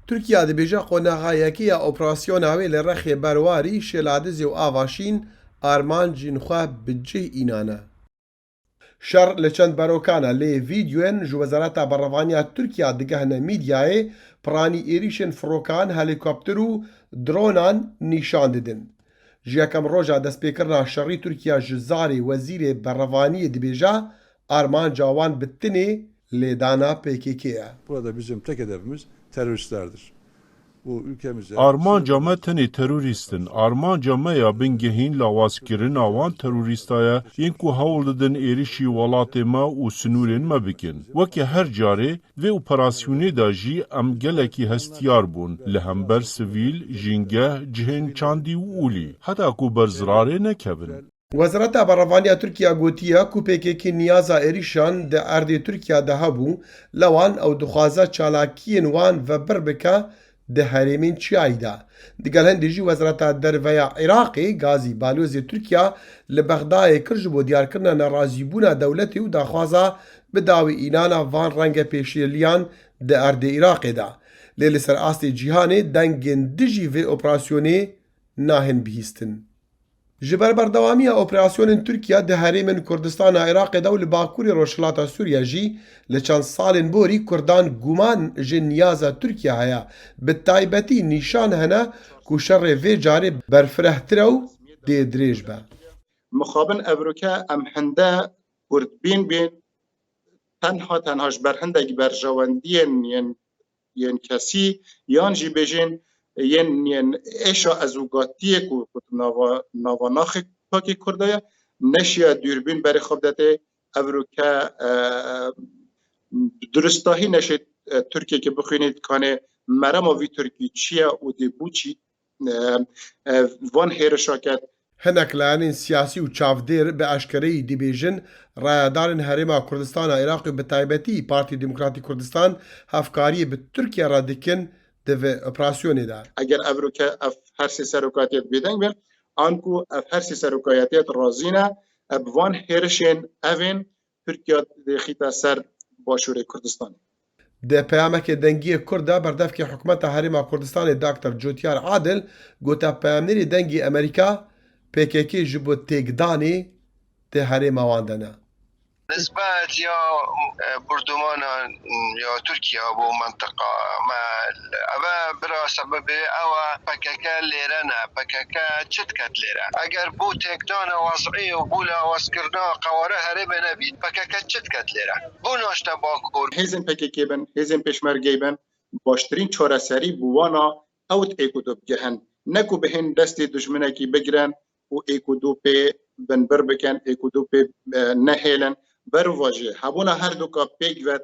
تورکیا dibêje qonexayekiya operasyona wê li Rexê berwarî Şêladizê û Avaşîn armancên xwe bi cih înane. Şer li çend berokana lê vîdyoyên ji Wezareta Berrevaniya Tirkiya digihine mîdyayê piranî êrişên firokan, helîkopter û dronan nîşan didin. Ji yekem roja destpêkirina şerî Tirkiya ji zarê Wezîrê Berrevaniyê dibêje armanca wan bi tinê lêdana PKK ye. Burada bizim tek hedefimiz teröristlerdir. Bu ülkemize... Armanca me tenê terorîstin. Armanca me ya bingehîn lawazkirina wan terorîstaya yên ku hewl didin êrişî welatê me û sinûrên me bikin. Wekî her carê vê operasyonê de jî em gelekî hestiyar bûn li hember sivîl, jîngeh, cihên çandî û ûlî. Heta ku berzirarê nekevin. Wezareta Berrevaniya Tirkiya gotiye ku PKK niyaza êrişan di erdê Tirkiya de hebû, li wan ew dixwaze çalakiyên wan vebir bike di herêmên Çiyayê de. Digel hindê jî Wezareta Derveya Iraqê Gazî Balozê Tirkiya li Bexdayê kir ji bo diyarkirina nerazîbûna dewletê û daxwaza bi dawî înana van renge pêşeliyan di erdê Iraqê de. Lê li ser astê cîhanê dengên dijî vê operasyonê nahên bihîstin. Ji ber berdewamiya operasyonên Tirkiya di herêmên Kurdistana Iraqê de û li Bakurê Rojhilata Sûriya jî li çend salên borî Kurdan guman ji niyaza Tirkiya heye. Bi taybetî nîşan hene ku şerê vê carê berfirehtir û dê dirêj be. Mixabin evroke em hinde Kurdbîn bên tenha ji ber hindekî berjewendiyên yên kesî yan jî bêjin yên êşa ezûgatiyê ku navanaxê Pakê Kurda ye neşiya dûrbîn berê xwe bidete evroke duristahî neşê Tirkiyekê bixwînê dikanê merema vî Tirkî çi ye û dê bû çi van hêrişaket. Hinek layanên siyasî û çavdêr bi eşkereyî dibêjin rayadarên Herêma Kurdistana Iraqê bi taybetî Partî Demokratîk Kurdistan hevkariyê bi Tirkiye re dikin di vê operasyonê de. Eger evroke ev her sê serokatiyet bêdeng be an ku ev her sê serokatiyet razî ne bi van hêrişên evên Tirkiya dixîte ser Başûrê Kurdistanê. Di peyamekê dengiyê Kurd de berdevkê hikûmeta Herêma Kurdistanê Dr. Cotiyar Adil gote peyamnerê dengê Amerîka PKK ji bo têkdanê di herêma wan de ne. نسبة يا بردمانا يا تركيا بو منطقة ما أبا برا سبب أو بكاكا ليرانا بكاكا تشتكت ليرا أجر بو تكدانا وضعي وبولا واسكرنا قواره هربا نبي بكاكا تشتكت ليرا بو ناشتا باكور هزن PKK بن هزن پشمرگی بن باشترین چارەسەری بوانا اوت ایکودو بگهن نکو بهن دست دشمنکی بگرن و ایکودو پی بنبر بکن ایکودو پی نهیلن برواجه هبونا هر دو کا پیگ و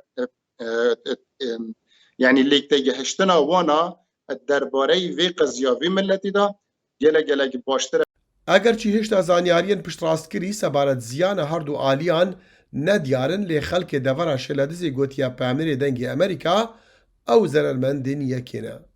یعنی لیکته گهشتنا وانا درباره وی قضیه وی ملتی دا گله باشتر. اگر چی هشتا زانیارین پشت راستکری سبارت زیان هر دو آلیان ندیارن لی خلک دورا شلادزی گوتیا پامنی دنگی امریکا او زررمندین یکینا.